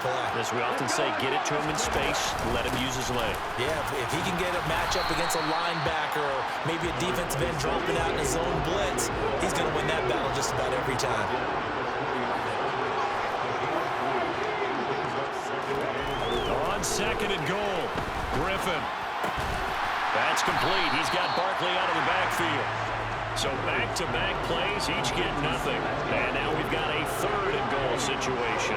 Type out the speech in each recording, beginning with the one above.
play. As we often say, get it to him in space, let him use his leg. Yeah, if he can get a matchup against a linebacker or maybe a defensive end dropping out in a zone blitz, he's going to win that battle just about every time. On second and goal, Griffin. That's complete. He's got Barkley out of the backfield. So back-to-back plays, each get nothing. And now we've got a third and goal situation.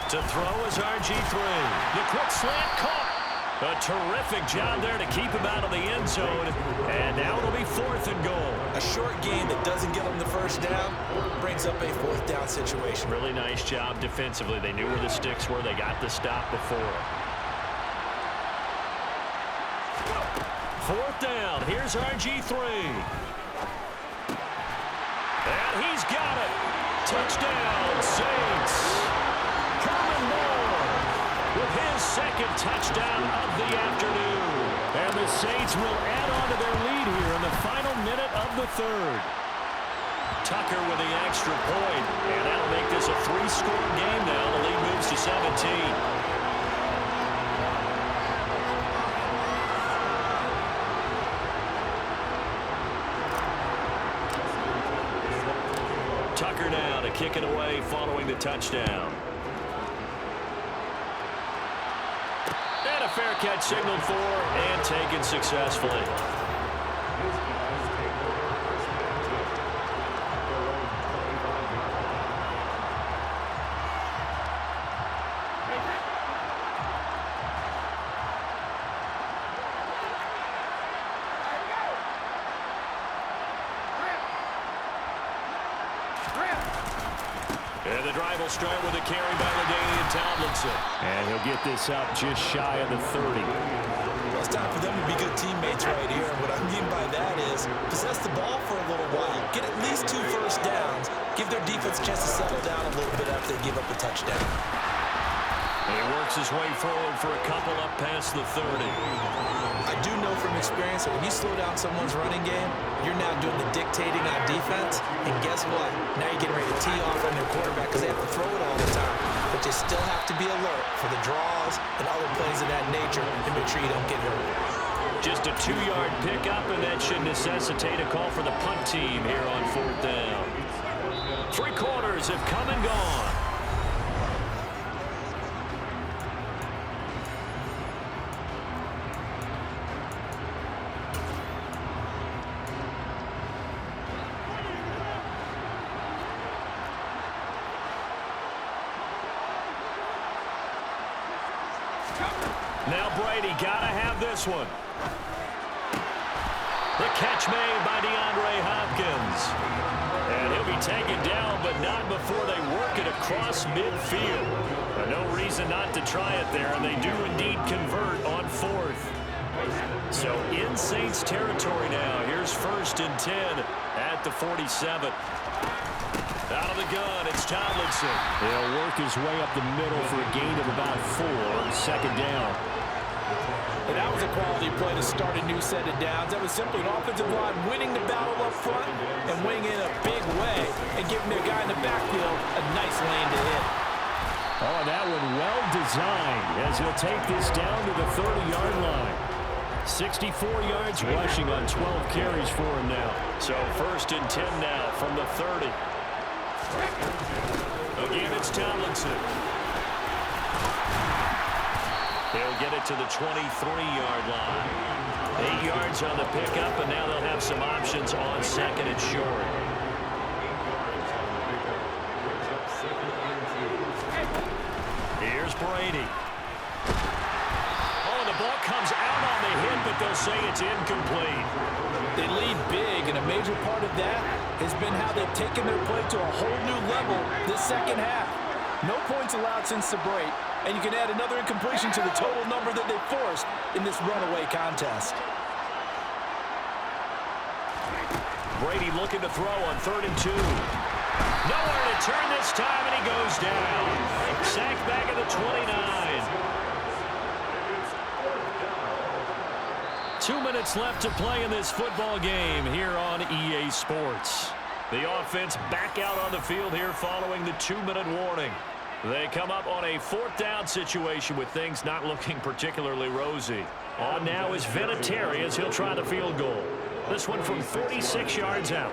To throw is RG3. The quick slant caught. A terrific job there to keep him out of the end zone. And now it'll be fourth and goal. A short game that doesn't get him the first down brings up a fourth down situation. Really nice job defensively. They knew where the sticks were. They got the stop before. Fourth down. Here's RG3. And he's got it. Touchdown, Saints. Herman Moore with his second touchdown of the afternoon. And the Saints will add on to their lead here in the final minute of the third. Tucker with the extra point. And that'll make this a three-score game now. The lead moves to 17. Tucker now to kick it away following the touchdown. And a fair catch signaled for and taken successfully. And the drive will start with a carry by LaDainian Tomlinson. And he'll get this up just shy of the 30. Well, it's time for them to be good teammates right here. What I mean by that is possess the ball for a little while. Get at least 2 first downs. Give their defense a chance to settle down a little bit after they give up a touchdown. And he works his way forward for a couple up past the 30. I do know from experience that when you slow down someone's running game, you're now doing the dictating on defense. And guess what? Now you're getting ready to tee off on their quarterback because they have to throw it all the time. But you still have to be alert for the draws and other plays of that nature and make sure you don't get hurt. Just a 2-yard pickup, and that should necessitate a call for the punt team here on fourth down. 3 quarters have come and gone. Now Brady gotta have this one. The catch made by DeAndre Hopkins. And he'll be taken down, but not before they work it across midfield. No reason not to try it there, and they do indeed convert on fourth. So in Saints territory now. Here's first and 10 at the 47. Out of the gun, it's Tomlinson. He'll work his way up the middle for a gain of about 4 on second down. And that was a quality play to start a new set of downs. That was simply an offensive line winning the battle up front and winning in a big way and giving their guy in the backfield a nice lane to hit. Oh, that one well designed as he'll take this down to the 30-yard line. 64 yards rushing on 12 carries for him now. So first and 10 now from the 30. Again, it's Tomlinson. He'll get it to the 23-yard line. 8 yards on the pickup, and now they'll have some options on second and short. Here's Brady. Oh, the ball comes out on the hit, but they'll say it's incomplete. They lead big, and a major part of that has been how they've taken their play to a whole new level this second half. No points allowed since the break, and you can add another incompletion to the total number that they forced in this runaway contest. Brady looking to throw on 3rd and 2. Nowhere to turn this time, and he goes down. Sacked back at the 29. 2 minutes left to play in this football game here on EA Sports. The offense back out on the field here following the 2-minute warning. They come up on a 4th down situation with things not looking particularly rosy. On now is Vinatieri as he'll try the field goal. This one from 46 yards out.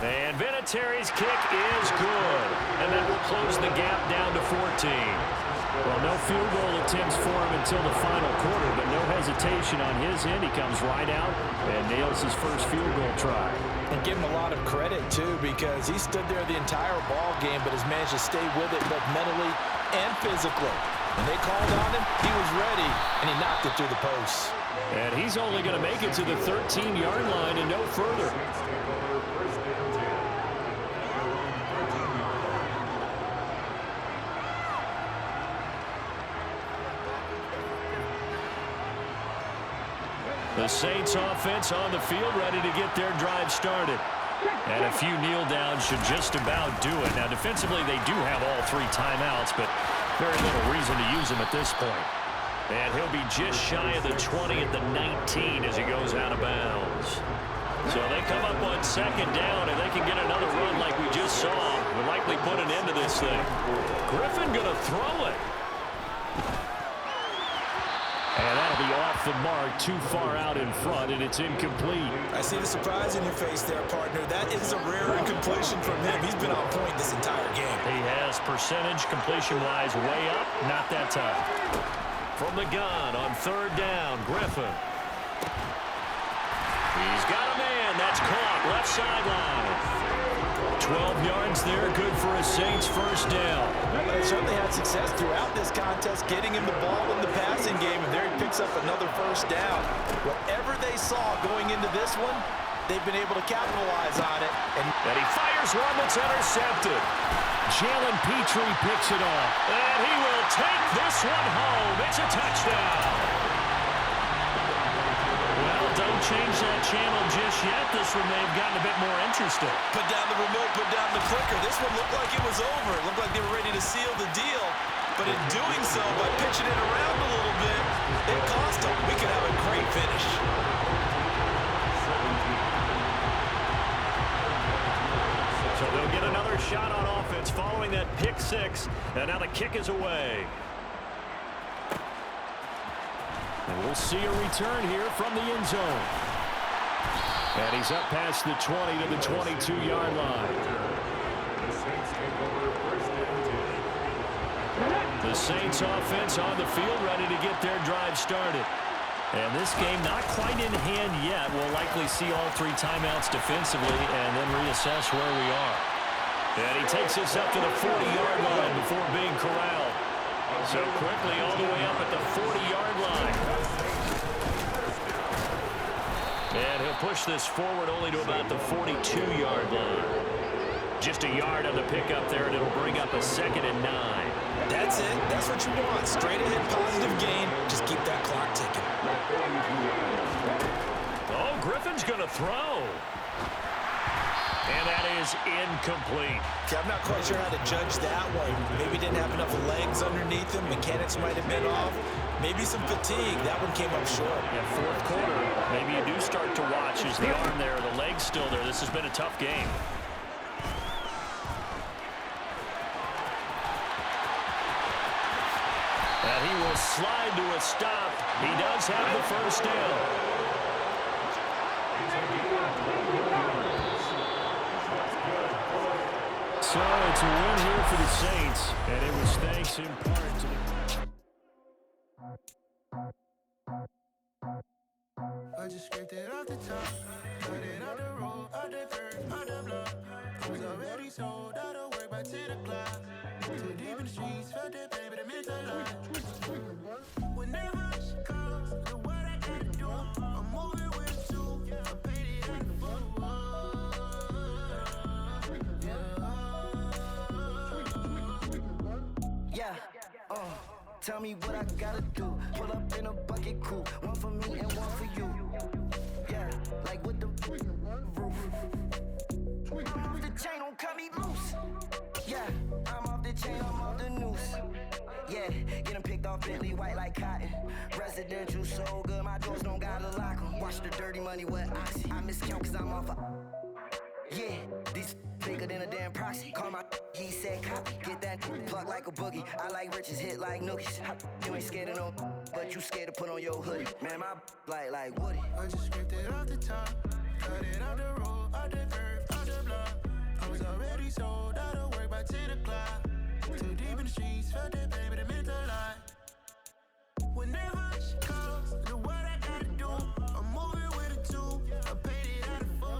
And Vinatieri's kick is good. And that will close the gap down to 14. Well, no field goal attempts for him until the final quarter, but no hesitation on his end. He comes right out and nails his first field goal try. And give him a lot of credit, too, because he stood there the entire ball game, but has managed to stay with it both mentally and physically. When they called on him, he was ready, and he knocked it through the posts. And he's only going to make it to the 13-yard line and no further. The Saints offense on the field ready to get their drive started. And a few kneel downs should just about do it. Now defensively they do have all 3 timeouts, but very little reason to use them at this point. And he'll be just shy of the 20 at the 19 as he goes out of bounds. So they come up on 2nd down, and they can get another run like we just saw. Will likely put an end to this thing. Griffin going to throw it. And that'll be off the mark, too far out in front, and it's incomplete. I see the surprise in your face there, partner. That is a rare incompletion from him. He's been on point this entire game. He has percentage completion-wise way up, not that time. From the gun on 3rd down, Griffin. He's got a man. That's caught. Left sideline. 12 yards there, good for a Saints first down. They certainly had success throughout this contest, getting him the ball in the passing game, and there he picks up another first down. Whatever they saw going into this one, they've been able to capitalize on it. And he fires one that's intercepted. Jalen Petrie picks it off, and he will take this one home. It's a touchdown. Well, don't change that channel just yet. This one may have gotten a bit more interesting. Put down the remote, put down the clicker. This one looked like it was over. It looked like they were ready to seal the deal. But in doing so, by pitching it around a little bit, it cost them. We could have a great finish. So they'll get another shot on offense following that pick 6. And now the kick is away. And we'll see a return here from the end zone. And he's up past the 20 to the 22-yard line. The Saints offense on the field ready to get their drive started. And this game not quite in hand yet. We'll likely see all 3 timeouts defensively and then reassess where we are. And he takes us up to the 40-yard line before being corralled. So quickly all the way up at the 40-yard line. And he'll push this forward only to about the 42-yard line. Just a yard on the pickup there, and it'll bring up a 2nd and 9. That's it. That's what you want. Straight ahead positive gain. Just keep that clock ticking. Oh, Griffin's going to throw. And that is incomplete. Okay, I'm not quite sure how to judge that one. Maybe didn't have enough legs underneath him. Mechanics might have been off. Maybe some fatigue. That one came up short. Yeah, 4th quarter. Maybe you do start to watch. Is the arm there, the leg's still there. This has been a tough game. And he will slide to a stop. He does have the first down. So it's a win here for the Saints, and it was thanks in part to I just scraped it off the top, put it on the road, on the curb, on the block. Was already sold, out of work by 10 o'clock. Too deep in the streets, felt that pain, but it meant a lot. Whenever she calls, do what I gotta do. I'm moving with you, I paid it in full. Yeah, tell me what I gotta do. Pull up in a bucket coupe, one for me and one for you. Yeah, like with the roof. The chain don't cut me loose. Yeah, I'm off the chain, I'm off the noose. Yeah, getting picked off Bentley white like cotton. Residential so good, my doors don't gotta lock 'em. Watch the dirty money with Oxy. I miscount cause I'm off yeah, these bigger than a damn proxy. Call my he said copy. Get that plug like a boogie. I like riches, hit like nookies. You ain't scared of no, but you scared to put on your hoodie. Man, my like Woody. I just scraped it off the top, cut it out the road, out the curve, out the block. I was already sold out of work by 10 o'clock. Too deep in the streets, felt that baby, that meant a lot. Whenever she calls, do what I gotta do. I'm moving with a two, I paid it out of full.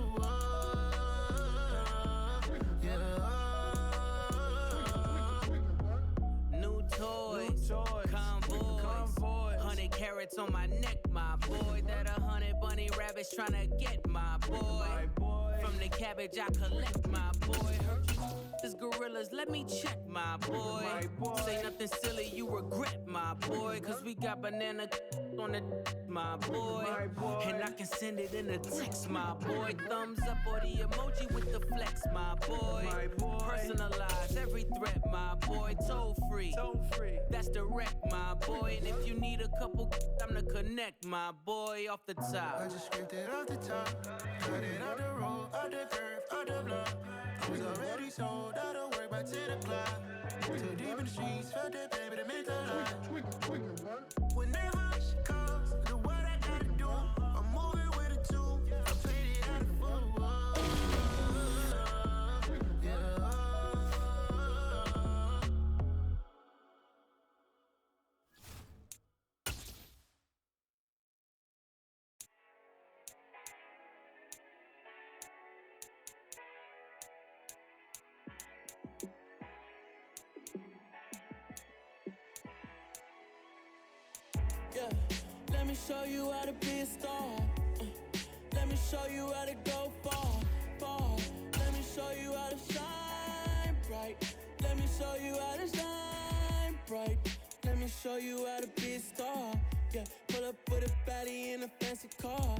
New toys, convoys, 100 carats on my neck, my boy. That 100 bunny rabbits tryna get my boy. From the cabbage I collect, my boy. Heard you this gorillas, let me check, my boy. Say nothing silly, you regret, my boy. Cause we got banana on the my boy. And I can send it in a text, my boy. Thumbs up or the emoji with the flex, my boy. Personalize every threat, my boy. Toll free, that's direct, my boy. And if you need a couple, I'm to connect, my boy. Off the top, I just scraped it off the top, cut it out the road, out the curve, out the block. I was already sold out of work by 10 o'clock. Too deep in the streets, felt that baby, that meant a lot. Whenever she calls, do what I gotta do. I'm moving with a two, I paid it out of full. Yeah, let me show you how to be a star. Let me show you how to go far, far. Let me show you how to shine bright. Let me show you how to shine bright. Let me show you how to be a star. Yeah, pull up with a baddie in a fancy car.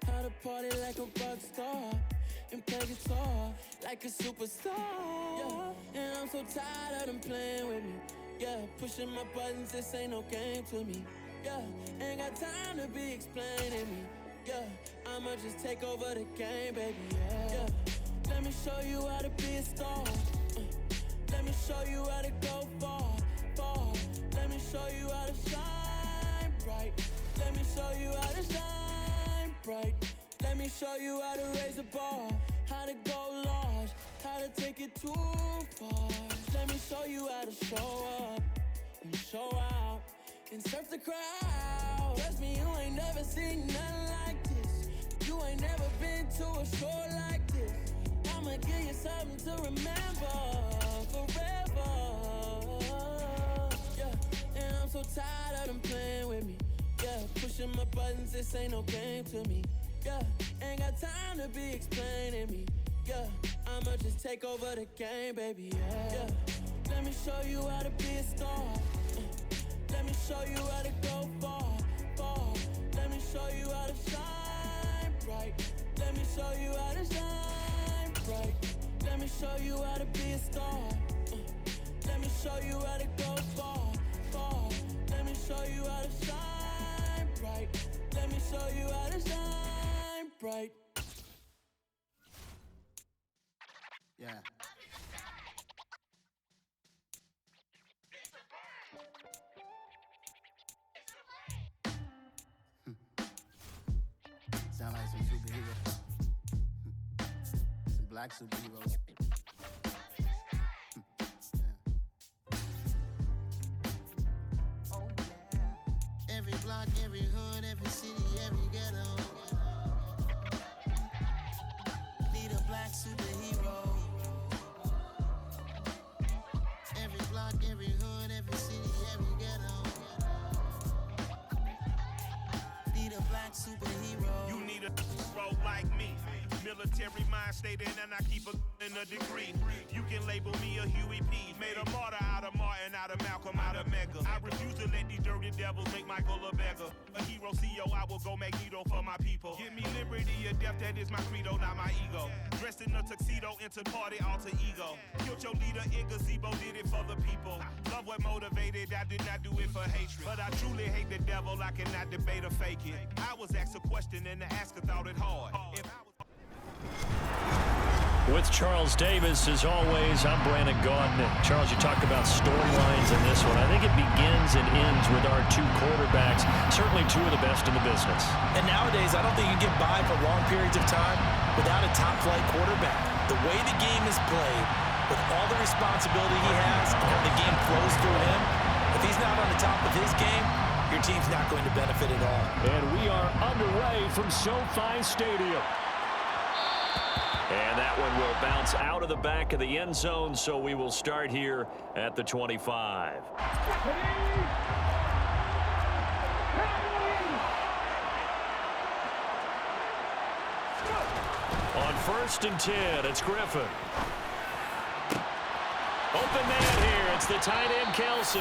How to party like a rock star and play guitar like a superstar. Yeah, and I'm so tired of them playing with me. Yeah, pushing my buttons, this ain't no game to me. Yeah, ain't got time to be explaining me. Yeah, I'ma just take over the game, baby. Yeah, let me show you how to be a star. Let me show you how to go far, far. Let me show you how to shine bright. Let me show you how to shine bright. Let me show you how to raise a bar, how to go large, how to take it too far. Let me show you how to show up and show out and surf the crowd. Trust me, you ain't never seen nothing like this. You ain't never been to a show like this. I'ma give you something to remember forever. Yeah, and I'm so tired of them playing with me. Yeah, pushing my buttons, this ain't no game to me. Yeah, ain't got time to be explaining me. Yeah, I'ma just take over the game, baby. Yeah, let me show you how to be a star. Let me show you how to go far, far. Let me show you how to shine bright. Let me show you how to shine bright. Let me show you how to be a star. Let me show you how to go far, far. Let me show you how to shine bright. Let me show you how to shine bright. Yeah. Sound like some superheroes. Some black superheroes. Oh, yeah. Every block, every hood, every city, every ghetto. Need a black superhero. Every block, every hood, every city, every ghetto. Need a black superhero. You need a bro like me. Military mind state and I keep in a degree. You can label me a Huey P. Made a martyr out of Martin, out of Malcolm, out of Mega. I refuse to let these dirty devils make Michael a beggar. A hero CEO, I will go Magneto for my people. Give me liberty or death, that is my credo, not my ego. Dressed in a tuxedo, into party, alter ego. Killed your leader in gazebo, did it for the people. Love what motivated, I did not do it for hatred. But I truly hate the devil, I cannot debate or fake it. I was asked a question and the asker thought it hard. With Charles Davis, as always, I'm Brandon Gaudin. Charles, you talked about storylines in this one. I think it begins and ends with our two quarterbacks, certainly two of the best in the business. And nowadays, I don't think you can get by for long periods of time without a top-flight quarterback. The way the game is played, with all the responsibility he has, and how the game flows through him, if he's not on the top of his game, your team's not going to benefit at all. And we are underway from SoFi Stadium. And that one will bounce out of the back of the end zone, so we will start here at the 25. On 1st and 10, it's Griffin. Open man here, it's the tight end Kelsey.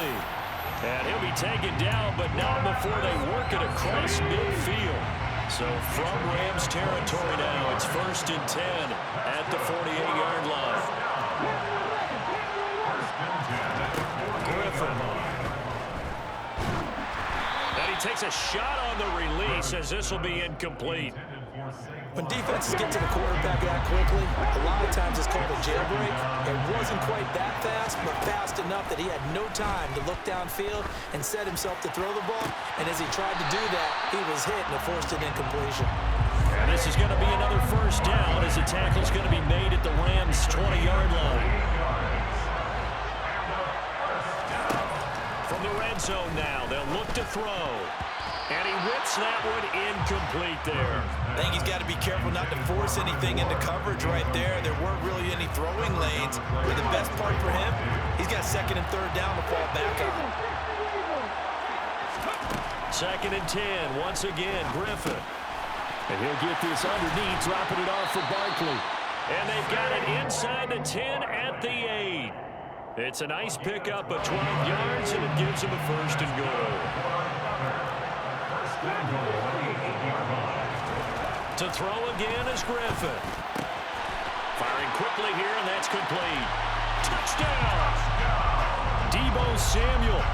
And he'll be taken down, but not before they work it across midfield. So from Rams territory now, it's 1st and 10 at the 48-yard line. Griffin. And he takes a shot on the release as this will be incomplete. When defenses get to the quarterback that quickly, a lot of times it's called a jailbreak. It wasn't quite that fast, but fast enough that he had no time to look downfield and set himself to throw the ball. And as he tried to do that, he was hit and it forced an incompletion. And this is going to be another 1st down as the tackle's going to be made at the Rams' 20-yard line. From the red zone now, they'll look to throw. And he whips that one incomplete there. I think he's got to be careful not to force anything into coverage right there. There weren't really any throwing lanes. But the best part for him, he's got 2nd and 3rd down to fall back on. 2nd and 10, once again, Griffin. And he'll get this underneath, dropping it off for Barkley. And they've got it inside the 10 at the 8. It's a nice pickup of 12 yards, and it gives him a 1st and goal. To throw again is Griffin. Firing quickly here, and that's complete. Touchdown! Deebo Samuel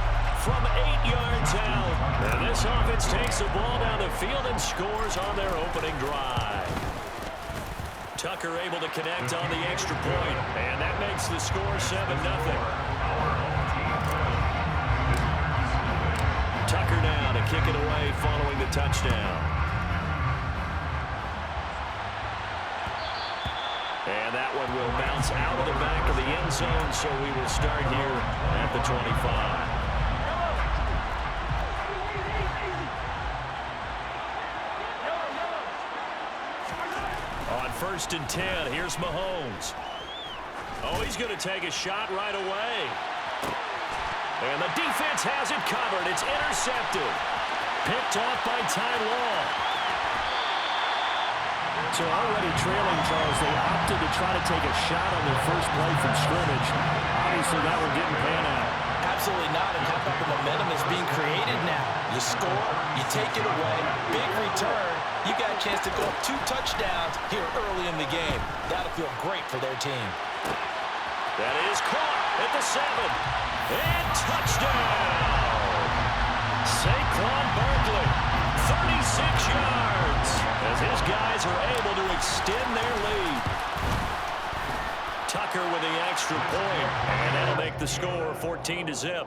from 8 yards out. And this offense takes the ball down the field and scores on their opening drive. Tucker able to connect on the extra point, and that makes the score 7-0. Tucker now to kick it away following the touchdown. And that one will bounce out of the back of the end zone, so we will start here at the 25. On 1st and 10, here's Mahomes. Oh, he's going to take a shot right away. And the defense has it covered. It's intercepted. Picked off by Ty Law. So already trailing, Charles, they opted to try to take a shot on their first play from scrimmage. Obviously, that one didn't pan out. Absolutely not, and how about the momentum is being created now? You score, you take it away, big return. You got a chance to go up 2 touchdowns here early in the game. That'll feel great for their team. That is caught at the 7. And touchdown! Saquon Barkley, 36 yards, as his guys are able to extend their lead. Tucker with the extra point, and that'll make the score 14-0.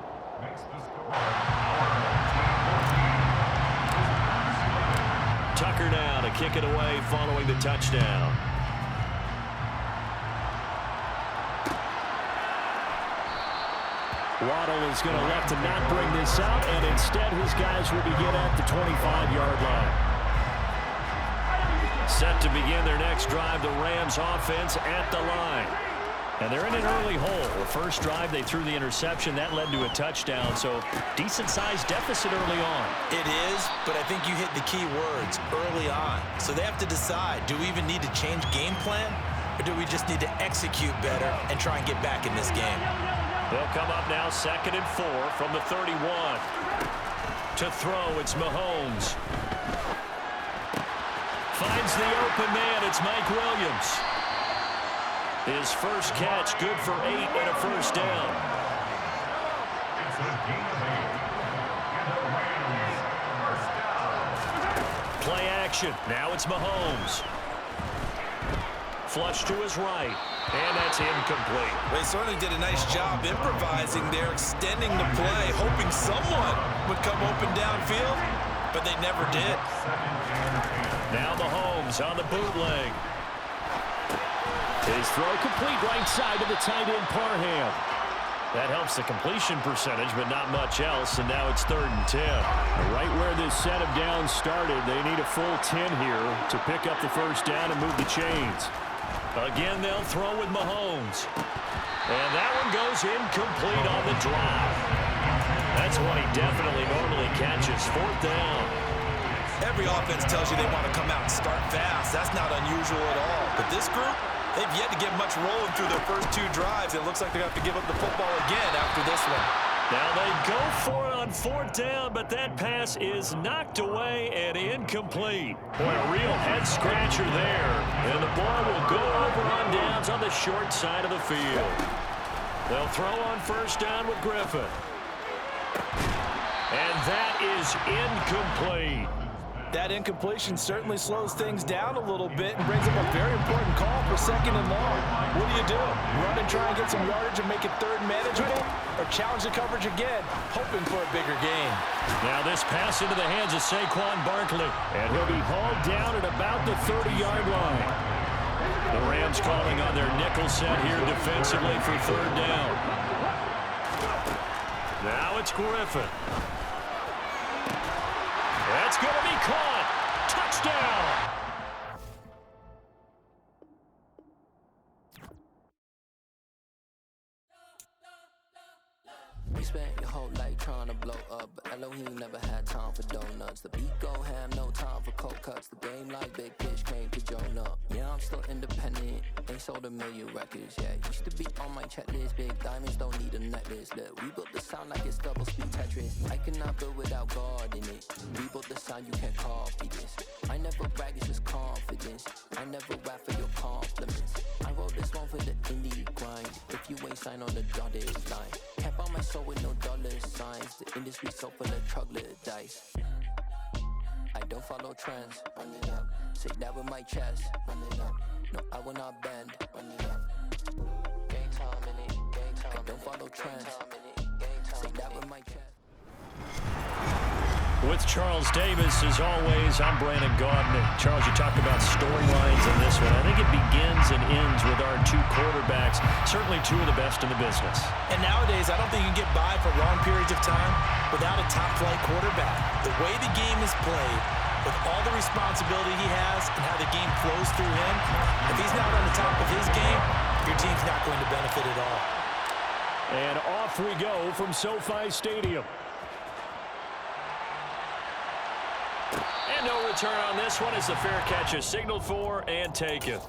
Tucker now to kick it away following the touchdown. Waddle is going to elect to not bring this out, and instead his guys will begin at the 25-yard line. Set to begin their next drive, the Rams offense at the line. And they're in an early hole. The first drive, they threw the interception. That led to a touchdown, so decent-sized deficit early on. It is, but I think you hit the key words, early on. So they have to decide, do we even need to change game plan, or do we just need to execute better and try and get back in this game? They'll come up now 2nd and 4 from the 31. To throw, it's Mahomes. Finds the open man. It's Mike Williams. His first catch, good for 8 and a first down. Play action. Now it's Mahomes. Flush to his right. And that's incomplete. They certainly did a nice job improvising there, extending the play, hoping someone would come open downfield, but they never did. Now Mahomes on the bootleg. His throw complete right side to the tight end Parham. That helps the completion percentage, but not much else, and now it's 3rd and 10. Right where this set of downs started, they need a full 10 here to pick up the first down and move the chains. Again, they'll throw with Mahomes. And that one goes incomplete on the drive. That's one he definitely normally catches. 4th down. Every offense tells you they want to come out and start fast. That's not unusual at all. But this group, they've yet to get much rolling through their first 2 drives. It looks like they're going to have to give up the football again after this one. Now they go for it on 4th down, but that pass is knocked away and incomplete. Boy, a real head-scratcher there. And the ball will go over on downs on the short side of the field. They'll throw on 1st down with Griffin. And that is incomplete. That incompletion certainly slows things down a little bit and brings up a very important call for 2nd and long. What do? Run and try and get some yardage and make it 3rd manageable? Or challenge the coverage again, hoping for a bigger gain? Now this pass into the hands of Saquon Barkley. And he'll be hauled down at about the 30-yard line. The Rams calling on their nickel set here defensively for 3rd down. Now it's Griffin. That's going to be caught. Touchdown. You spent your whole life trying to blow up, but Elohim never had time for donuts. The beat go ham, no time for cold cuts. The game like Big Pitch came to join up. Yeah, I'm still independent, ain't sold a million records yet. Used to be on my checklist, big diamonds don't need a necklace. Look, we built the sound like it's double speed Tetris. I cannot build without God in it. We built the sound, you can't copy this. I never brag, it's just confidence. I never rap for your compliments. I wrote this one for the indie grind. If you ain't signed on the dotted line, can't buy my soul with no dollar signs. The industry so full of troglodytes. I don't follow trends. Run it up. Say that with my chest. Run it up. No, I will not bend. Run it up. Game time in it. Game time. I don't follow trends. Say that with my chest. With Charles Davis, as always, I'm Brandon Gaudin. Charles, you talked about storylines in this one. I think it begins and ends with our 2 quarterbacks, certainly 2 of the best in the business. And nowadays, I don't think you can get by for long periods of time without a top-flight quarterback. The way the game is played, with all the responsibility he has and how the game flows through him, if he's not on the top of his game, your team's not going to benefit at all. And off we go from SoFi Stadium. And no return on this one as the fair catch is signaled for and taken.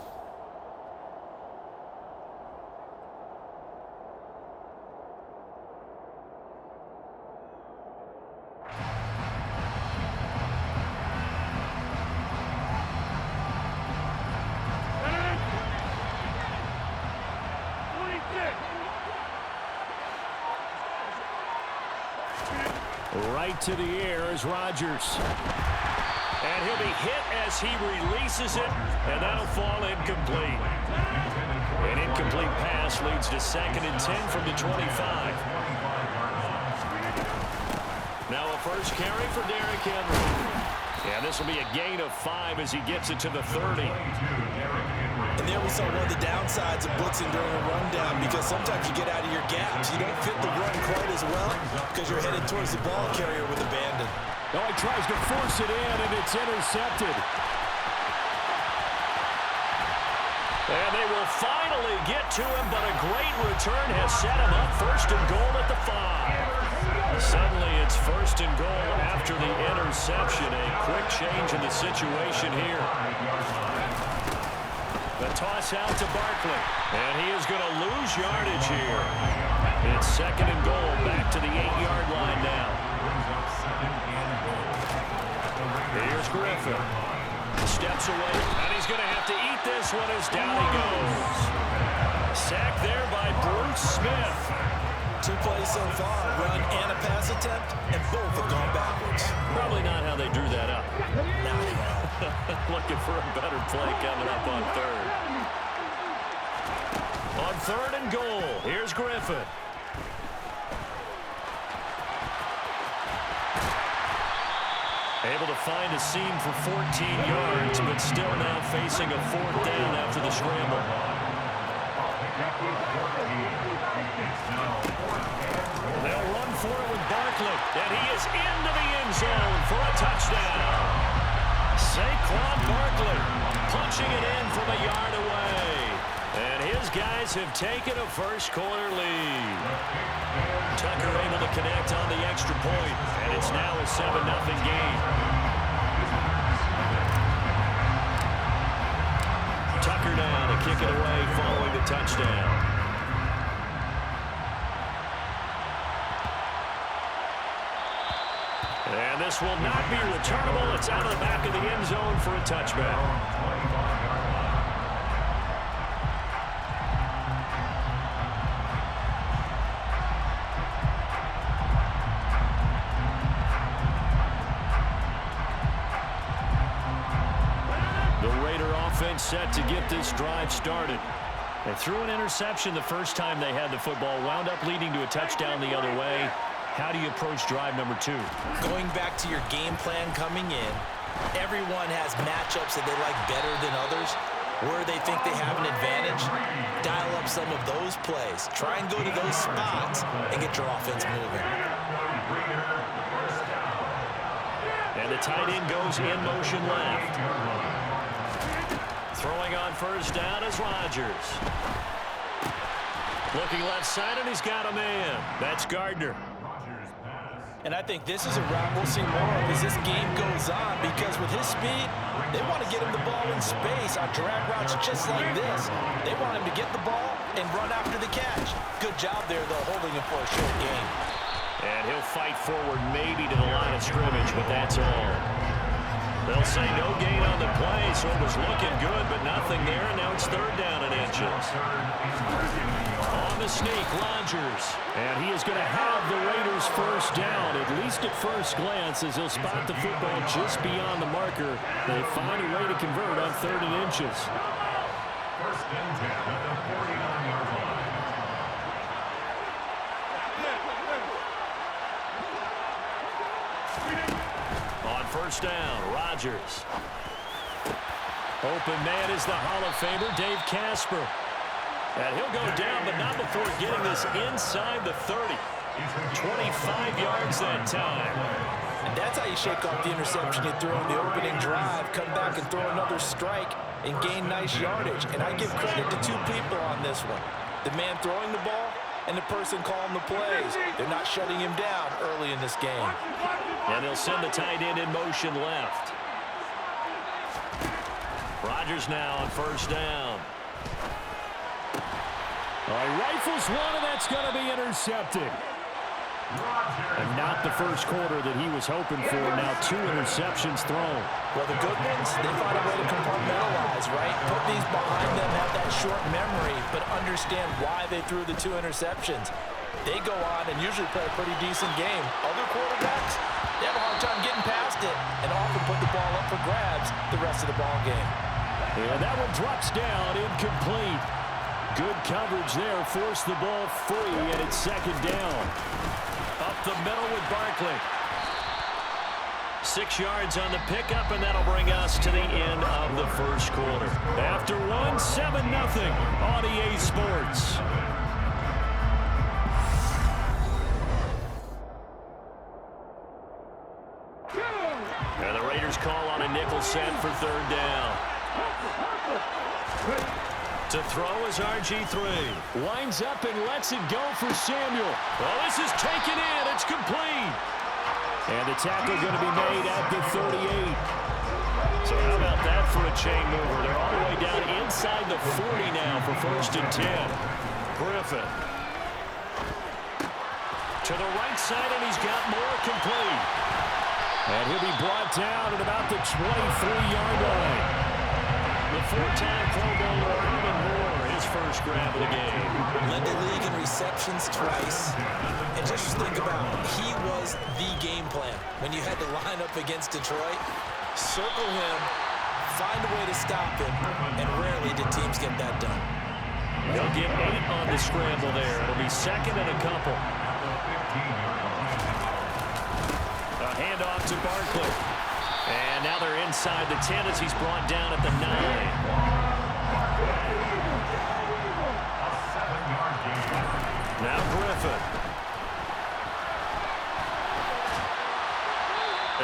Right to the air is Rodgers. And he'll be hit as he releases it, and that'll fall incomplete. An incomplete pass leads to 2nd and 10 from the 25. Now a first carry for Derrick Henry. And this will be a gain of 5 as he gets it to the 30. And there we saw one of the downsides of blitzing during a rundown, because sometimes you get out of your gaps. You don't fit the run quite as well because you're headed towards the ball carrier with abandon. Oh, he tries to force it in, and it's intercepted. And they will finally get to him, but a great return has set him up 1st and goal at the 5. Suddenly it's 1st and goal after the interception. A quick change in the situation here. The toss out to Barkley, and he is going to lose yardage here. It's 2nd and goal, back to the 8-yard line now. Here's Griffin. Step gets away, and he's going to have to eat this one as down he goes. Sacked there by Bruce Smith. 2 plays so far, run and a pass attempt, and both have gone backwards. Probably not how they drew that up. Not at all. Looking for a better play coming up on third. On 3rd and goal, here's Griffin. Able to find a seam for 14 yards, but still now facing a 4th down after the scramble. They'll run for it with Barkley, and he is into the end zone for a touchdown. Saquon Barkley punching it in from a yard away. And his guys have taken a first-quarter lead. Tucker able to connect on the extra point, and it's now a 7-0 game. Tucker now to kick it away following the touchdown. And this will not be returnable. It's out of the back of the end zone for a touchback. Offense set to get this drive started. They threw an interception the first time they had the football, wound up leading to a touchdown the other way. How do you approach drive number 2? Going back to your game plan coming in, everyone has matchups that they like better than others. Where they think they have an advantage, dial up some of those plays. Try and go to those spots and get your offense moving. And the tight end goes in motion left. Throwing on first down is Rodgers. Looking left side, and he's got a man. That's Gardner. And I think this is a route we'll see more of as this game goes on, because with his speed, they want to get him the ball in space on drag routes just like this. They want him to get the ball and run after the catch. Good job there, though, holding him for a short gain. And he'll fight forward maybe to the line of scrimmage, but that's all. They'll say no gain on the play, so it was looking good, but nothing there, and now it's 3rd down and inches. On the sneak, Rodgers. And he is going to have the Raiders first down, at least at first glance, as he'll spot the football just beyond the marker. They find a way to convert on 3rd and inches. First and 10 at the 49-yard line. First down, Rodgers. Open man is the Hall of Famer, Dave Casper. And he'll go down, but not before getting this inside the 30. 25 yards that time. And that's how you shake off the interception you throw in the opening drive, come back and throw another strike and gain nice yardage. And I give credit to 2 people on this one. The man throwing the ball and the person calling the plays. They're not shutting him down early in this game. And he'll send the tight end in motion left. Rodgers now on first down. He rifles one, and that's going to be intercepted. And not the first quarter that he was hoping for. Now 2 interceptions thrown. Well, the good ones, they find a way to compartmentalize, right? Put these behind them, have that short memory, but understand why they threw the 2 interceptions. They go on and usually play a pretty decent game. Other quarterbacks, they have a hard time getting past it and often put the ball up for grabs the rest of the ball game. And that one drops down, incomplete. Good coverage there, forced the ball free, and it's 2nd down. Up the middle with Barkley. 6 yards on the pickup, and that'll bring us to the end of the first quarter. After 1, 7-0 on EA Sports. And the Raiders call on a nickel set for 3rd down. To throw is RG3. Lines up and lets it go for Samuel. Well, this is taken in. It's complete. And the tackle going to be made at the 38. So how about that for a chain mover? They're all the way down inside the 40 now for 1st and 10. Griffin. To the right side, and he's got more, complete. And he'll be brought down at about the 23-yard line. four-time Pro Bowler Herman Moore, his first grab of the game. Led the league in receptions twice. And just think about it. He was the game plan. When you had to line up against Detroit, circle him, find a way to stop him, and rarely did teams get that done. They'll get 8 on the scramble there. It'll be second and a couple. A handoff to Barkley. And now they're inside the 10 as he's brought down at the 9. Now Griffin.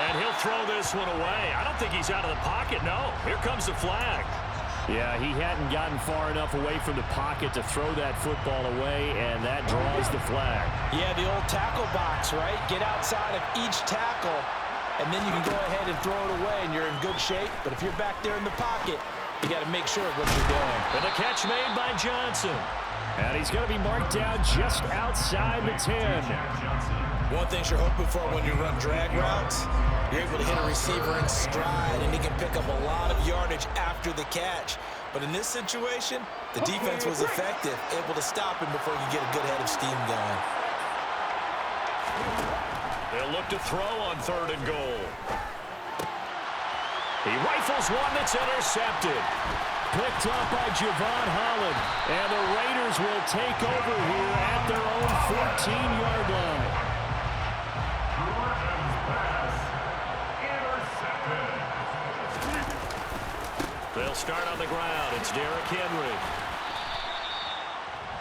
And he'll throw this one away. I don't think he's out of the pocket, no. Here comes the flag. Yeah, he hadn't gotten far enough away from the pocket to throw that football away, and that draws the flag. Yeah, the old tackle box, right? Get outside of each tackle, and then you can go ahead and throw it away, and you're in good shape. But if you're back there in the pocket, you got to make sure of what you're doing. And the catch made by Johnson. And he's going to be marked down just outside the 10. One thing you're hoping for when you run drag routes, you're able to hit a receiver in stride, and he can pick up a lot of yardage after the catch. But in this situation, the defense was effective, able to stop him before you get a good head of steam going. They'll look to throw on 3rd and goal. He rifles one that's intercepted. Picked up by Javon Holland. And the Raiders will take over here at their own 14-yard line. They'll start on the ground. It's Derrick Henry.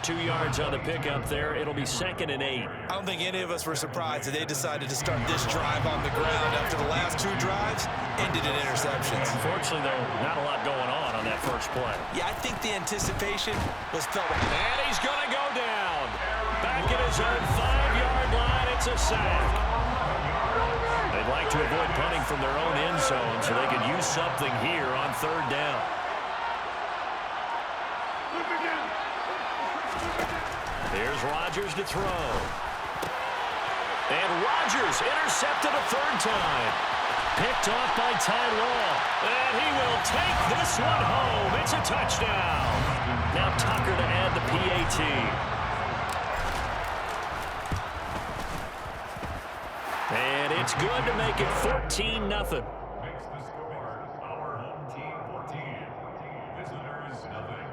2 yards on the pickup there. It'll be 2nd and 8. I don't think any of us were surprised that they decided to start this drive on the ground after the last 2 drives ended in interceptions. Unfortunately, though, not a lot going on that first play. Yeah, I think the anticipation was felt. And he's going to go down. Back at his own 5-yard line. It's a sack. They'd like to avoid punting from their own end zone so they could use something here on 3rd down. Here's Rodgers to throw. And Rodgers intercepted a 3rd time. Picked off by Ty Law. And he will take this one home. It's a touchdown. Now Tucker to add the PAT. And it's good to make it 14-0. Makes the score our home team 14. Visitors nothing.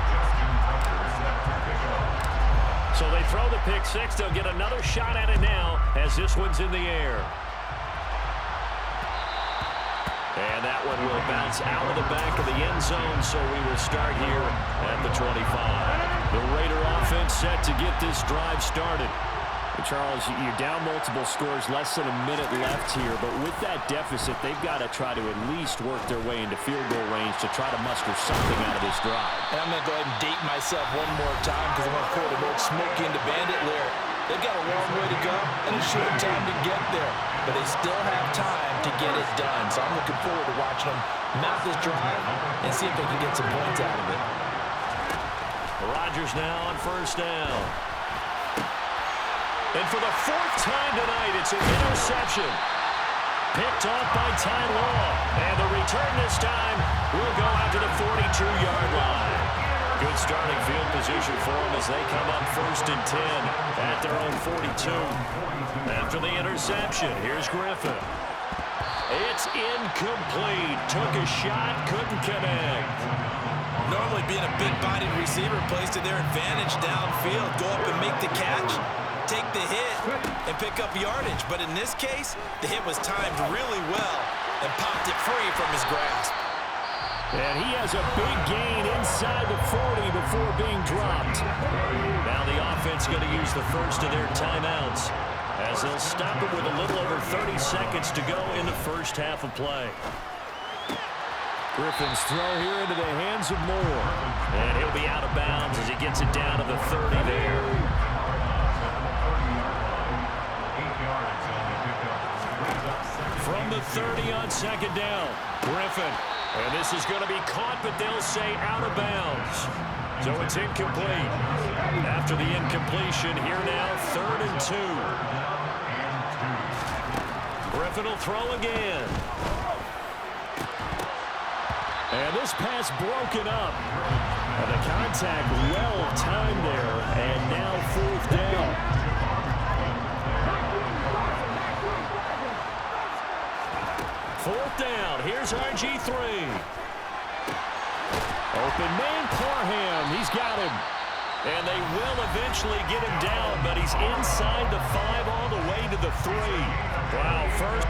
Justin Tucker set to pick up. So they throw the pick 6. They'll get another shot at it now as this one's in the air. And that one will bounce out of the back of the end zone, so we will start here at the 25. The Raider offense set to get this drive started. Charles, you're down multiple scores, less than a minute left here, but with that deficit, they've got to try to at least work their way into field goal range to try to muster something out of this drive. And I'm going to go ahead and date myself one more time because I'm going to quote an old Smokey and the Bandit lyric. They've got a long way to go and a short time to get there, but they still have time to get it done. So I'm looking forward to watching them mount this drive and see if they can get some points out of it. Rodgers now on 1st down. And for the 4th time tonight, it's an interception. Picked off by Ty Law. And the return this time will go out to the 42-yard line. Good starting field position for them as they come up 1st and 10 at their own 42. After the interception, here's Griffin. It's incomplete. Took a shot, couldn't connect. Normally being a big-bodied receiver plays to their advantage downfield. Go up and make the catch, take the hit, and pick up yardage. But in this case, the hit was timed really well and popped it free from his grasp. And he has a big gain inside the 40 before being dropped. Now the offense going to use the first of their timeouts as they'll stop it with a little over 30 seconds to go in the first half of play. Griffin's throw here into the hands of Moore. And he'll be out of bounds as he gets it down to the 30 there. From the 30 on 2nd down, Griffin. And this is going to be caught, but they'll say out of bounds. So it's incomplete. After the incompletion, here now, 3rd and 2. Griffin will throw again. And this pass broken up. And the contact well timed there, and now 4th down. Fourth down. Here's RG3. Open man, Parham. He's got him. And they will eventually get him down, but he's inside the 5 all the way to the 3. Wow, first.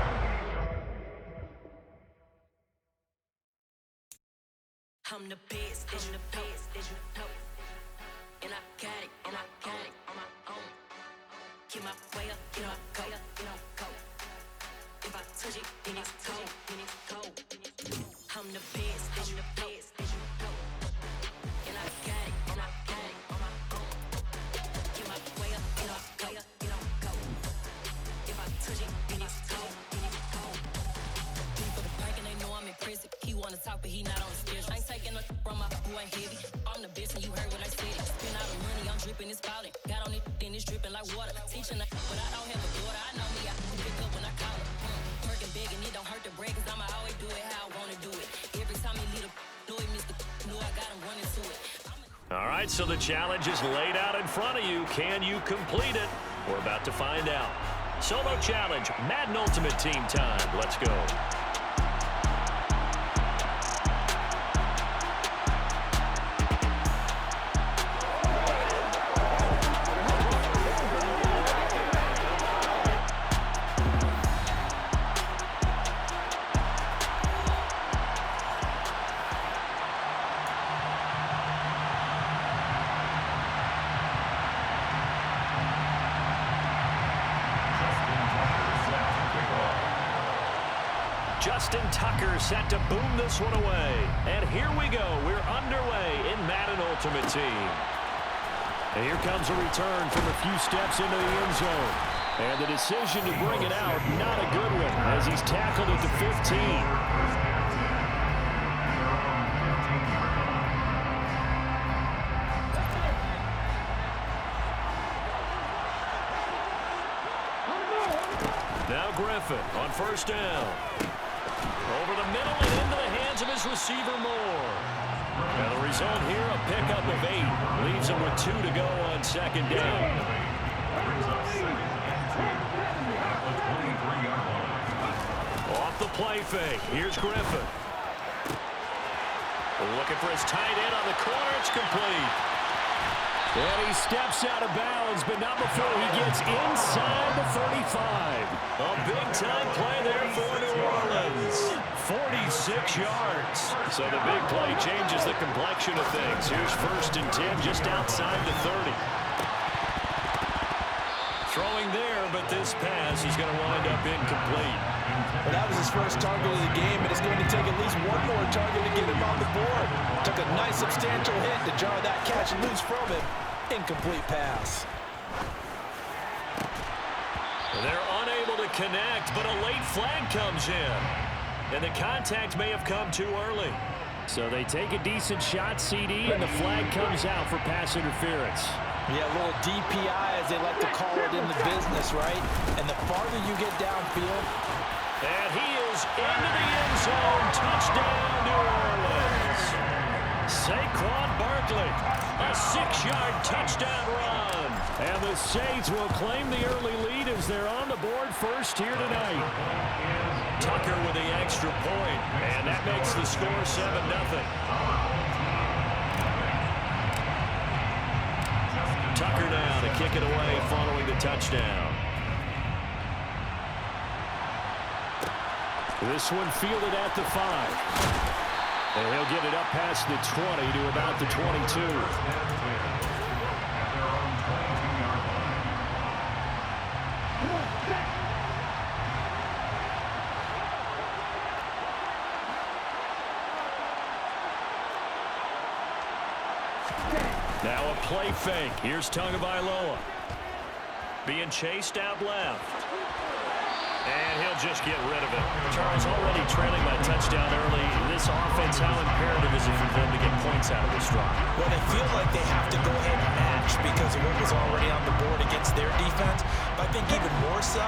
I'm the best, I'm the best, and I got it, on my own. Get my way up, get my go, go. If I touch it, then it's cold, I'm the best, and I got it, on my own. Get my way up, get my go. If I touch it, then it's cold. For the prank and they know I'm in prison. He wanna talk, but he not on the schedule. I ain't taking no from my who ain't heavy. I'm the best and you heard what I said. Spend all the money, I'm dripping, it's falling. Got on it, then it's dripping like water. Teaching but I don't have a daughter. I know me, I can pick up when I call her. Working big and it don't hurt the bread, cause I'ma always do it how I wanna do it. Every time he lead a do it, Mr. Know I got him running to it. All right, so the challenge is laid out in front of you. Can you complete it? We're about to find out. Solo challenge, Madden Ultimate Team time. Let's go. Justin Tucker set to boom this one away. And here we go. We're underway in Madden Ultimate Team. And here comes a return from a few steps into the end zone. And the decision to bring it out, not a good one, as he's tackled at the 15. Now Griffin on first down. Over the middle and into the hands of his receiver Moore. And the result here, a pickup of 8. Leaves him with 2 to go on second down. Off the play fake. Here's Griffin. Looking for his tight end on the corner. It's complete. And he steps out of bounds, but not before he gets inside the 35. A big-time play there for New Orleans. 46 yards. So the big play changes the complexion of things. Here's 1st and 10 just outside the 30. Throwing there, but this pass is going to wind up incomplete. Well, that was his first target of the game, and it's going to take at least one more target to get him on the board. Took a nice substantial hit to jar that catch loose from him. Incomplete pass. They're unable to connect, but a late flag comes in. And the contact may have come too early. So they take a decent shot, CD, and the flag comes out for pass interference. Yeah, a little DPI, as they like to call it in the business, right? And the farther you get downfield. And he is into the end zone. Touchdown, New Orleans. Saquon Barkley, a 6-yard touchdown run. And the Saints will claim the early lead as they're on the board first here tonight. Tucker with the extra point, and that makes the score 7-0. Tucker now to kick it away following the touchdown. This one fielded at the 5. And he'll get it up past the 20 to about the 22. Now a play fake. Here's Tagovailoa. Being chased out left. And he'll just get rid of it. Charles already trailing by touchdown early. This offense, how imperative is it for them to get points out of this drive? Well, they feel like they have to go ahead and match because of what was already on the board against their defense. But I think even more so,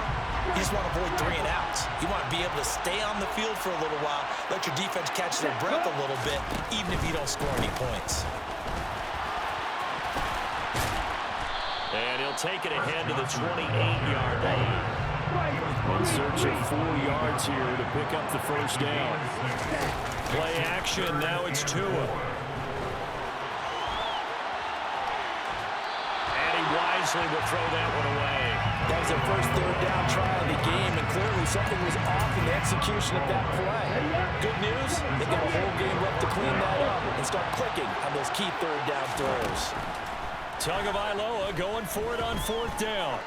You just want to avoid 3 and outs. You want to be able to stay on the field for a little while, let your defense catch their breath a little bit, even if you don't score any points. And he'll take it ahead to the 28-yard line. In search of 4 yards here to pick up the first down. Play action, now it's Tua. And he wisely will throw that one away. That was their first third down try of the game, and clearly something was off in the execution of that play. Good news, they've got a whole game left to clean that up and start clicking on those key third down throws. Tagovailoa going for it on 4th down.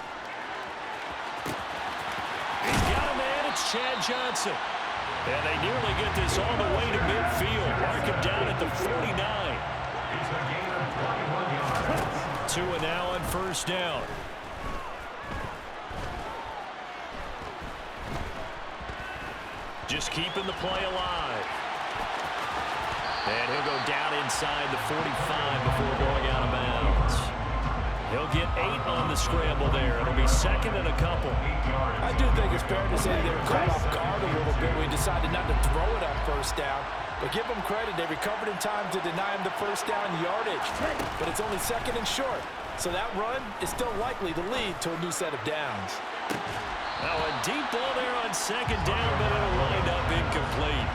He's got a man, it's Chad Johnson. And they nearly get this all the way to midfield. Mark him down at the 49. Tua now on 1st down. Just keeping the play alive. And he'll go down inside the 45 before going out of bounds. He'll get 8 on the scramble there. It'll be 2nd and a couple. I do think it's fair to say they were caught off guard a little bit when we decided not to throw it on 1st down. But give them credit, they recovered in time to deny him the 1st down yardage. But it's only 2nd and short. So that run is still likely to lead to a new set of downs. Now a deep ball there on 2nd down, but it'll wind up incomplete.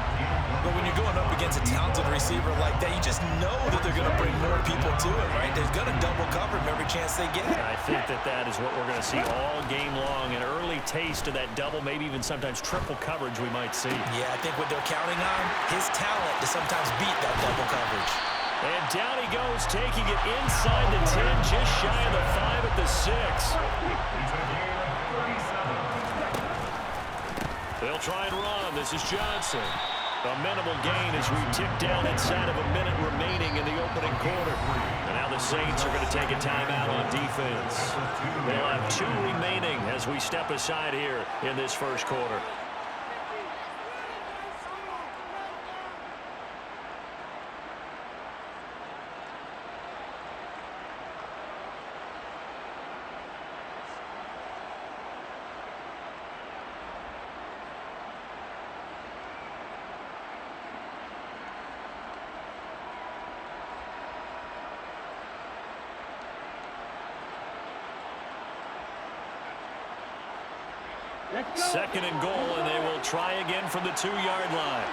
But when you're going up against a talented receiver like that, you just know that they're going to bring more people to it, right? They're going to double cover him every chance they get. I think that is what we're going to see all game long. An early taste of that double, maybe even sometimes triple coverage we might see. Yeah, I think what they're counting on, his talent to sometimes beat that double coverage. And down he goes, taking it inside the 10, just shy of the 5 at the 6. They'll try and run. This is Johnson. A minimal gain as we tick down inside of a minute remaining in the opening quarter. And now the Saints are going to take a timeout on defense. They'll have 2 remaining as we step aside here in this first quarter. Second and goal, and they will try again from the 2-yard line.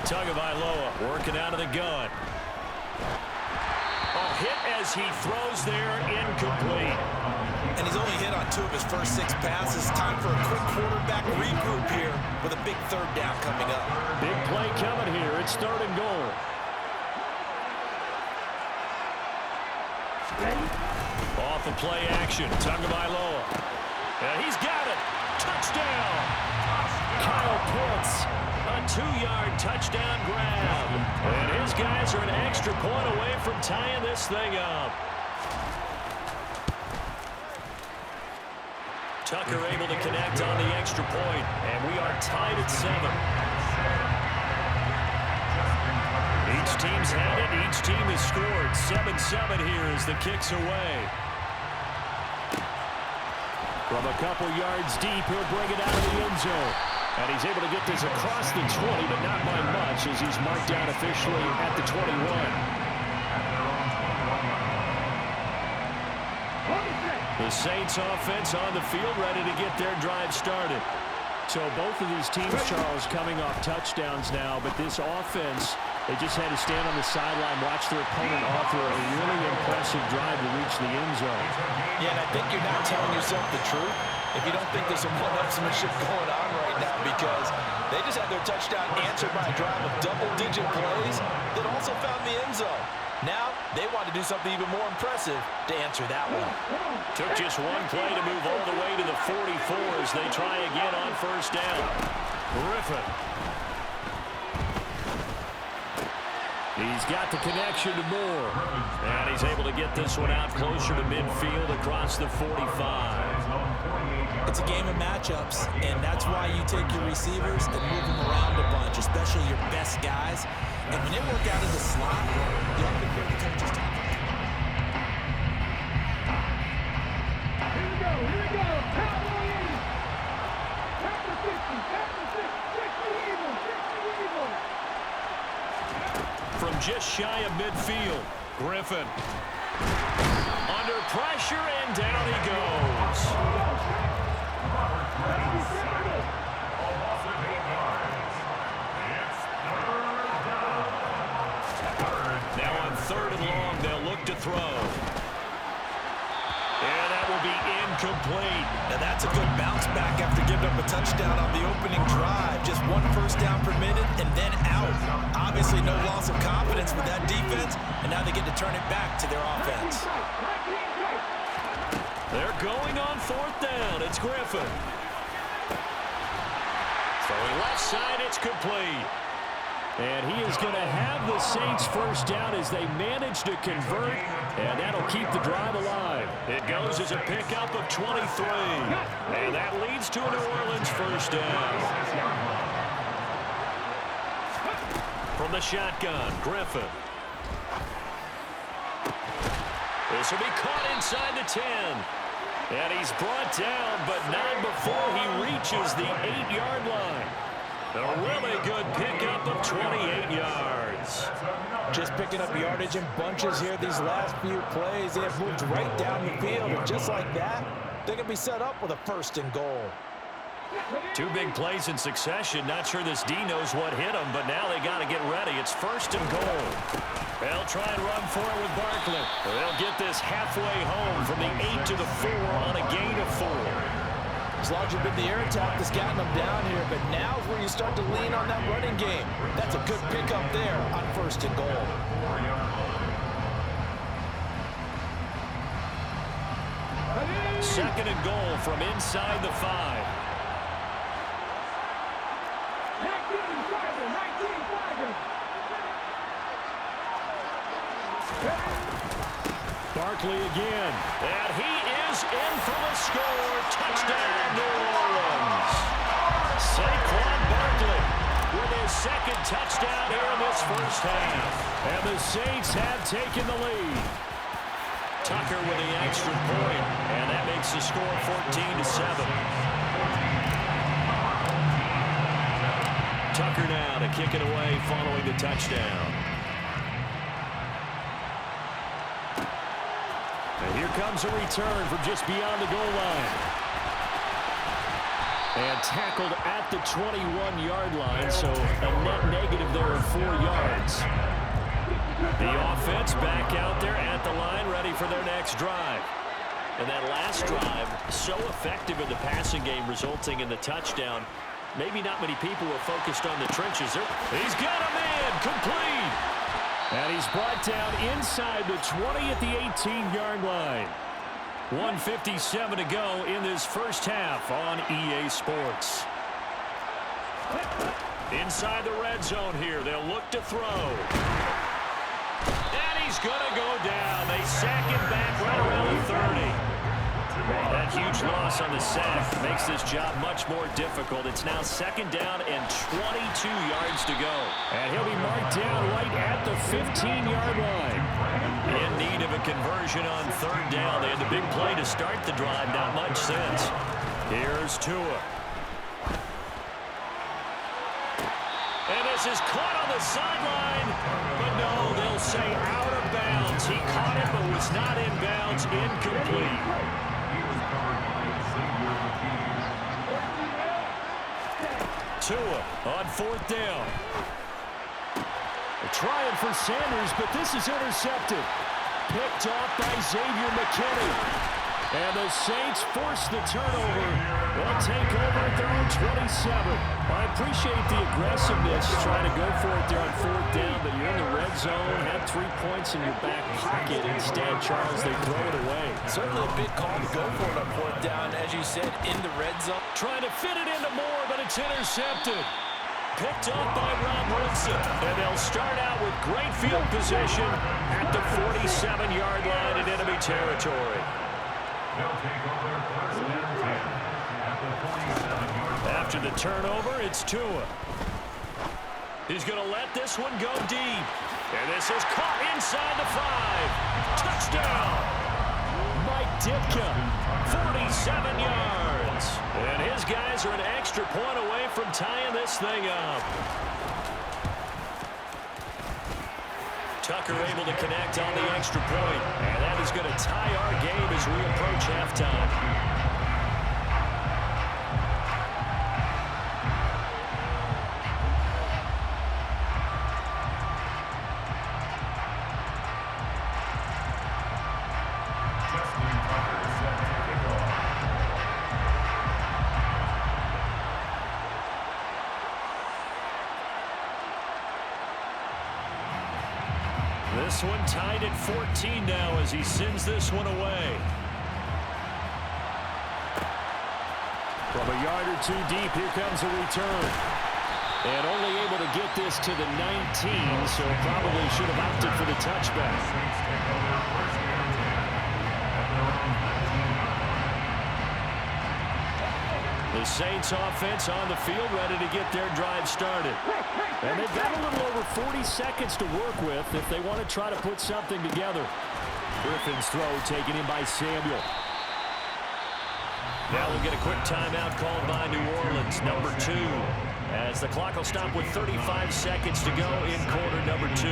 Tagovailoa working out of the gun. A hit as he throws there, incomplete. And he's only hit on 2 of his first 6 passes. Time for a quick quarterback regroup here with a big 3rd down coming up. Big play coming here. It's 3rd and goal. Off of play action, Tagovailoa. And he's got it. Touchdown. Kyle Pitts, a 2-yard touchdown grab. And his guys are an extra point away from tying this thing up. Tucker able to connect on the extra point, and we are tied at 7. Each team's had it. Each team has scored. 7-7 here as the kick's away. From a couple yards deep, he'll bring it out of the end zone. And he's able to get this across the 20, but not by much as he's marked down officially at the 21. The Saints offense on the field ready to get their drive started. So both of these teams, Charles, coming off touchdowns now, but this offense, they just had to stand on the sideline, watch their opponent offer a really impressive drive to reach the end zone. Yeah, and I think you're not telling yourself the truth if you don't think there's some one-upsmanship going on right now, because they just had their touchdown answered by a drive of double-digit plays that also found the end zone. Now, they want to do something even more impressive to answer that one. Took just one play to move all the way to the 44 as they try again on 1st down. Griffin. He's got the connection to Moore. And he's able to get this one out closer to midfield across the 45. It's a game of matchups, and that's why you take your receivers and move them around a bunch, especially your best guys. And when they work out of the slot, the offensive coaches talk about it. from just shy of midfield. Griffin. Under pressure, and down he goes. Now on 3rd and long, they'll look to throw. And that will be incomplete. Now that's a good bounce back after giving up a touchdown on the opening drive. Just 1 first down permitted and then out. Obviously no loss of confidence with that defense, and now they get to turn it back to their offense. They're going on 4th down. It's Griffin. Throwing left side, it's complete. And he is going to have the Saints first down as they manage to convert, and that'll keep the drive alive. It goes as a pickup of 23, and that leads to a New Orleans first down. From the shotgun, Griffin. This will be caught inside the 10. And he's brought down, but not before he reaches the 8-yard line. A really good pickup of 28 yards. Just picking up yardage in bunches here these last few plays. They have moved right down the field, and just like that, they can be set up with a 1st and goal. 2 big plays in succession. Not sure this D knows what hit him, but now they got to get ready. It's 1st and goal. They'll try and run for it with Barkley. They'll get this halfway home from the 8 to the 4 on a gain of 4. As long as you've been the air attack that's gotten them down here, but now's where you start to lean on that running game. That's a good pickup there on 1st and goal. Second and goal from inside the 5. Barkley again, and he is in for the score. Touchdown, New Orleans. Saquon Barkley with his 2nd touchdown here in this first half. And the Saints have taken the lead. Tucker with the extra point, and that makes the score 14-7. Tucker now to kick it away following the touchdown. And here comes a return from just beyond the goal line. And tackled at the 21-yard line, so a net negative there of 4 yards. The offense back out there at the line, ready for their next drive. And that last drive, so effective in the passing game, resulting in the touchdown. Maybe not many people were focused on the trenches. He's got a man, complete. And he's brought down inside the 20 at the 18-yard line. 1:57 to go in this first half on EA Sports. Inside the red zone here, they'll look to throw. And he's going to go down. They sack him back right around the 30. That huge loss on the sack makes this job much more difficult. It's now 2nd down and 22 yards to go. And he'll be marked down right at the 15-yard line. In need of a conversion on 3rd down. They had the big play to start the drive, not much since. Here's Tua. And this is caught on the sideline. But no, they'll say out of bounds. He caught it but was not in bounds. Incomplete. Tua on 4th down. They're trying for Sanders, but this is intercepted. Picked off by Xavier McKinney. And the Saints force the turnover. They'll take over at their own 27. I appreciate the aggressiveness, trying to go for it there on 4th down, but you're in the red zone, have 3 points in your back pocket. Instead, Charles, they throw it away. Certainly a big call to go for it on 4th down, as you said, in the red zone. Trying to fit it into Moore, but it's intercepted. Picked up by Rob Wilson. And they'll start out with great field position at the 47-yard line in enemy territory. After the turnover, it's Tua. He's going to let this one go deep. And this is caught inside the 5. Touchdown! Mike Ditka, 47 yards. And his guys are an extra point away from tying this thing up. Tucker able to connect on the extra point. And that is going to tie our game as we approach halftime. This one tied at 14 now as he sends this one away. From a yard or two deep, here comes a return. And only able to get this to the 19, so probably should have opted for the touchback. The Saints offense on the field, ready to get their drive started. And they've got a little over 40 seconds to work with if they want to try to put something together. Griffin's throw taken in by Samuel. Now we'll get a quick timeout called by New Orleans, number 2. As the clock will stop with 35 seconds to go in quarter number 2.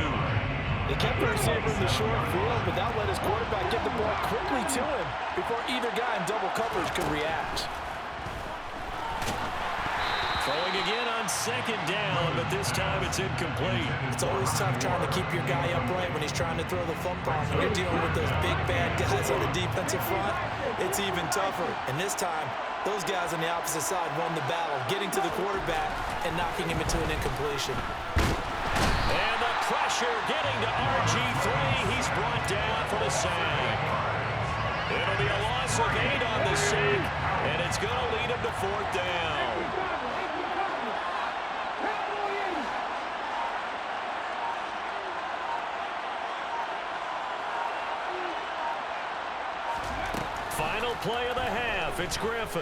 They kept the receiver in the short field, but that let his quarterback get the ball quickly to him before either guy in double coverage could react. Throwing again on second down, but this time it's incomplete. It's always tough trying to keep your guy upright when he's trying to throw the football. When you're dealing with those big, bad guys on the defensive front, it's even tougher. And this time, those guys on the opposite side won the battle, getting to the quarterback and knocking him into an incompletion. And the pressure getting to RG3. He's brought down for the sack. It'll be a loss of 8 on the sack, and it's going to lead him to 4th down. Final play of the half. It's Griffin.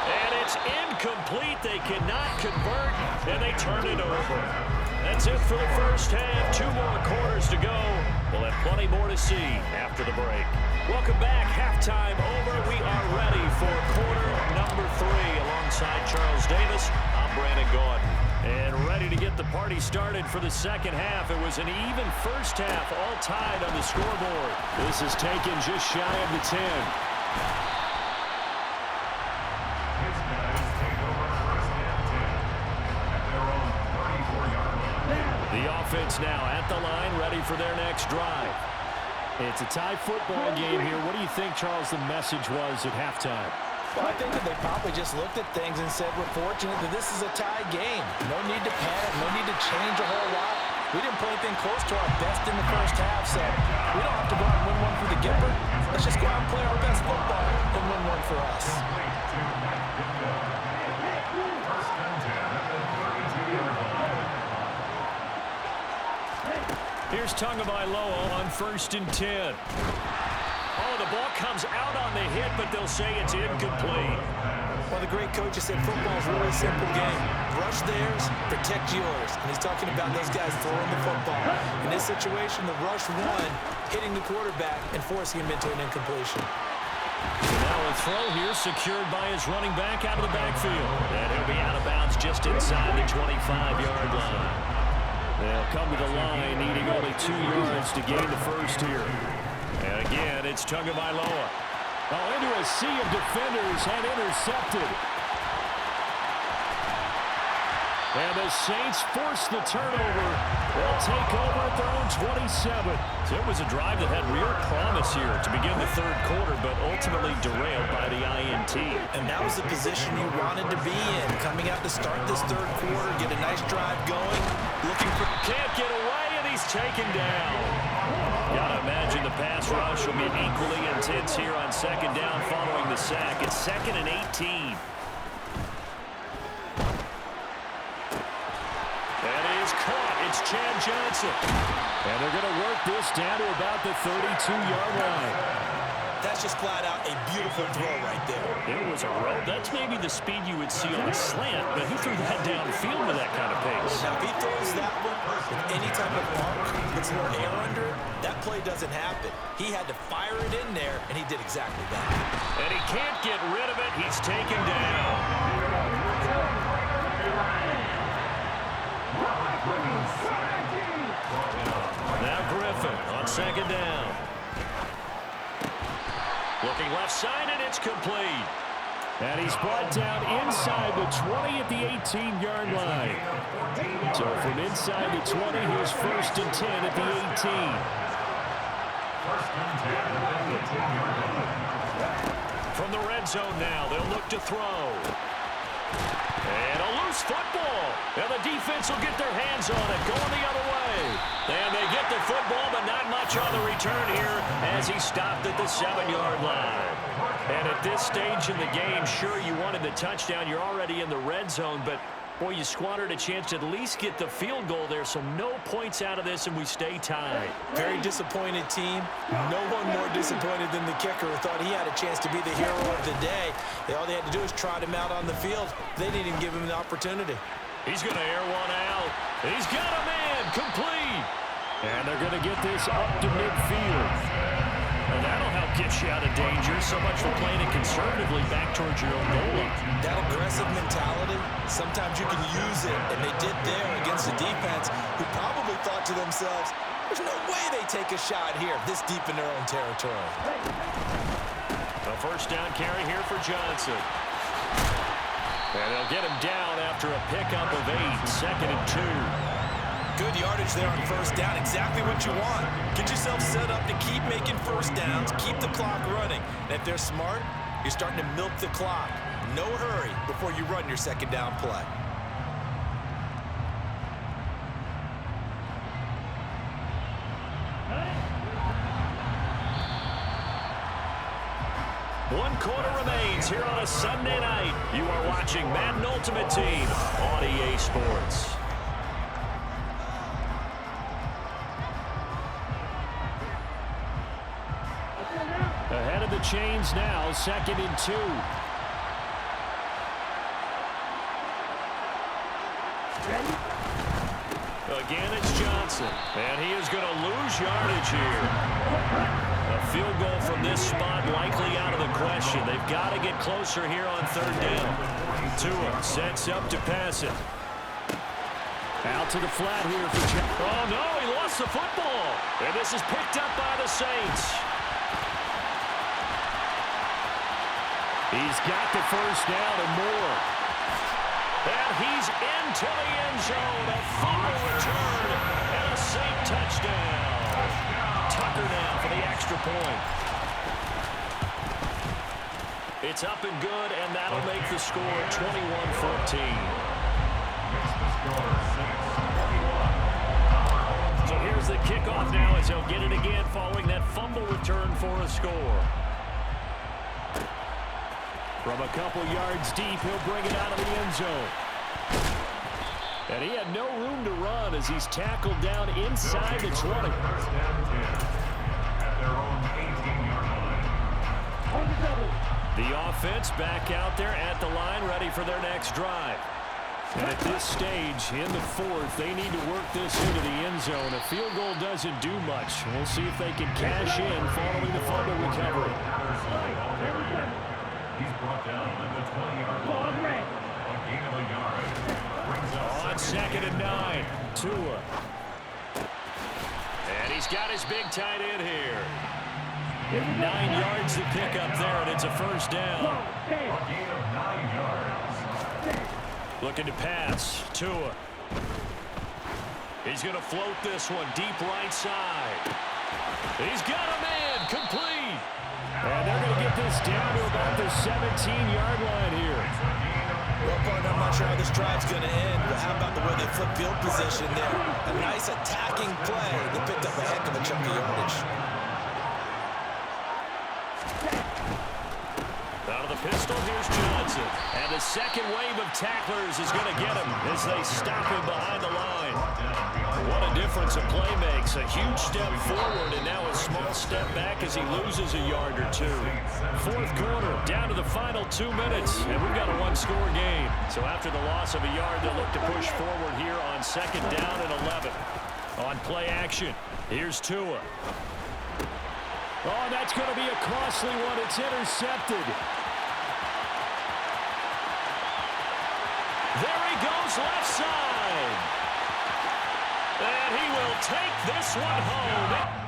And it's incomplete. They cannot convert, and they turn it over. That's it for the first half. 2 more quarters to go. We'll have plenty more to see after the break. Welcome back. Halftime over. We are ready for quarter number 3. Alongside Charles Davis, I'm Brandon Gordon. And ready to get the party started for the second half. It was an even first half, all tied on the scoreboard. This is taken just shy of the 10. The offense now at the line, ready for their next drive. It's a tie football game here. What do you think, Charles, the message was at halftime? Well, I think that they probably just looked at things and said, we're fortunate that this is a tie game. No need to panic, no need to change a whole lot. We didn't play anything close to our best in the first half, so we don't have to go out and win one for the Gipper. Let's just go out and play our best football and win one for us. Here's Tagovailoa on 1st and 10. Oh, the ball comes out on the hit, but they'll say it's incomplete. Well, the great coach has said football's a really simple game. Rush theirs, protect yours. And he's talking about those guys throwing the football. In this situation, the rush won, hitting the quarterback and forcing him into an incompletion. Now a throw here secured by his running back out of the backfield. And he'll be out of bounds just inside the 25-yard line. They'll come to the line, needing only 2 yards to gain the first here. And again, it's Tagovailoa. Oh, into a sea of defenders and intercepted. And the Saints force the turnover. They'll take over at their own 27. So it was a drive that had real promise here to begin the 3rd quarter, but ultimately derailed by the INT. And that was the position you wanted to be in. Coming out to start this 3rd quarter, get a nice drive going. Looking for... Can't get away, and he's taken down. Gotta imagine the pass rush will be equally intense here on 2nd down following the sack. It's 2nd and 18. That is caught. It's Chad Johnson. And they're going to work this down to about the 32-yard line. That's just flat out a beautiful throw right there. It was a rope. That's maybe the speed you would see on a slant, but he threw that downfield with that kind of pace. Now, if he throws that one with any type of arc, puts more air under it, that play doesn't happen. He had to fire it in there, and he did exactly that. And he can't get rid of it. He's taken down. And he's brought down inside the 20 at the 18-yard line. So from inside the 20, here's 1st and 10 at the 18. From the red zone now, they'll look to throw. And a loose football. And the defense will get their hands on it, going the other way. And they get the football, but not much on the return here as he stopped at the 7-yard line. And at this stage in the game, sure, you wanted the touchdown. You're already in the red zone, but, boy, you squandered a chance to at least get the field goal there, so no points out of this, and we stay tied. Very disappointed team. No one more disappointed than the kicker who thought he had a chance to be the hero of the day. All they had to do was trot him out on the field. They didn't even give him the opportunity. He's going to air one out. He's got a man, complete. And they're going to get this up to midfield. And that'll help get you out of danger. So much for playing it conservatively back towards your own goal line. That aggressive mentality, sometimes you can use it, and they did there against a defense who probably thought to themselves, there's no way they take a shot here this deep in their own territory. A first down carry here for Johnson. And they'll get him down after a pickup of 8, 2nd and 2. Good yardage there on first down, exactly what you want. Get yourself set up to keep making first downs, keep the clock running. And if they're smart, you're starting to milk the clock. No hurry before you run your second down play. One quarter remains here on a Sunday night. You are watching Madden Ultimate Team on EA Sports. Ahead of the chains now, 2nd and 2. Again, it's Johnson. And he is going to lose yardage here. A field goal from this spot likely out of the question. They've got to get closer here on 3rd down. Tua sets up to pass it. Out to the flat here for Johnson. Oh, no, he lost the football. And this is picked up by the Saints. He's got the first down and more. And he's into the end zone. A fumble return and a Saint touchdown. Tucker now for the extra point. It's up and good, and that'll make the score 21-14. So here's the kickoff now as they'll get it again following that fumble return for a score. From a couple yards deep, he'll bring it out of the end zone. And he had no room to run as he's tackled down inside the 20. First down 10 at their own 18-yard line. The offense back out there at the line, ready for their next drive. And at this stage, in the 4th, they need to work this into the end zone. A field goal doesn't do much. We'll see if they can cash in following the fumble recovery. He's brought down at the 20-yard line. A gain of a yard. On 2nd and 9, Tua. And he's got his big tight end here. 9 yards to pick up there, and it's a first down. A gain of 9 yards. Looking to pass, Tua. He's going to float this one deep right side. He's got a man, complete. And they're going to get this down to about the 17-yard line here. Well, partner, I'm not sure how this drive's going to end, but how about the way they flip field position there? A nice attacking play. They picked up a heck of a chunk of yardage. Out of the pistol, here's Johnson. And the second wave of tacklers is going to get him as they stop him behind the line. What a difference a play makes. A huge step forward and now a small step back as he loses a yard or two. 4th quarter, down to the final 2 minutes, and we've got a one-score game. So after the loss of a yard, they'll look to push forward here on 2nd down and 11. On play action, here's Tua. Oh, that's going to be a costly one. It's intercepted. There he goes, left side. And he will take this one home.